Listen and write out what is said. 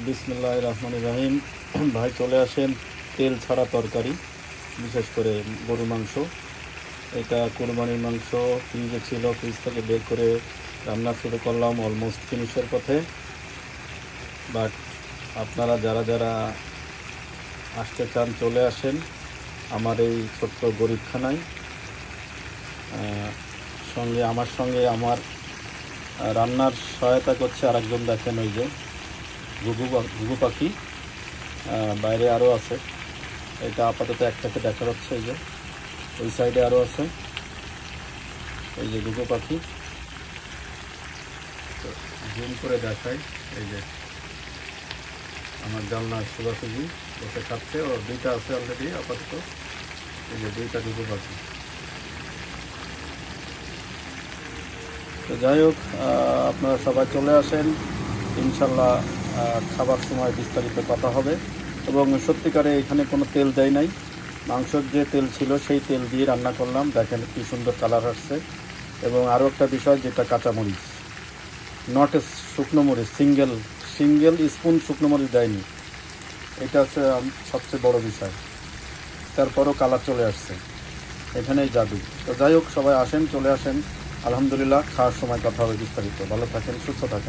বিসমিল্লাহির রহমানির রহিম। ভাই চলে আসেন তেল ছাড়া তরকারি, বিশেষ করে গরু মাংস। এটা কোরবানির মাংস, ফ্রিজে ছিল, ফ্রিজ থেকে বের করে রান্না শুরু করলাম, অলমোস্ট ফিনিশের পথে। বাট আপনারা যারা যারা আসতে চান চলে আসেন আমার এই ছোট্ট গরিবখানায়। আমার সঙ্গে রান্নার সহায়তা করছে আরেকজন, দেখেন ওই যে ঘুঘু পাখি। বাইরে আরও আছে, এটা আপাতত একটাকে দেখা যাচ্ছে। এই যে ওই সাইডে আরও আছে, এই যে ঘুঘু পাখি। তো জুম করে দেখাই, এই যে আমার জানলার সোজাসুজি বসে খাচ্ছে। ও দুইটা আছে অলরেডি আপাতত, এই যে দুইটা ঘুঘু পাখি। তো যাই হোক, আপনারা সবাই চলে আসেন, ইনশাল্লাহ খাবার সময় বিস্তারিত কথা হবে। এবং সত্যিকারে এখানে কোনো তেল দেয় নাই, মাংসের যে তেল ছিল সেই তেল দিয়ে রান্না করলাম। দেখেন কি সুন্দর কালার আসছে। এবং আরও একটা বিষয়, যেটা কাঁচামরিচ, নট এ শুকনো মরিচ, সিঙ্গেল স্পুন শুকনো মরিচ দেয়নি। এটা হচ্ছে সবচেয়ে বড় বিষয়। তারপরও কালার চলে আসছে, এখানেই জাদু। তো যাই হোক, সবাই আসেন, চলে আসেন। আলহামদুলিল্লাহ, খাওয়ার সময় কথা হবে বিস্তারিত। ভালো থাকেন, সুস্থ থাকেন।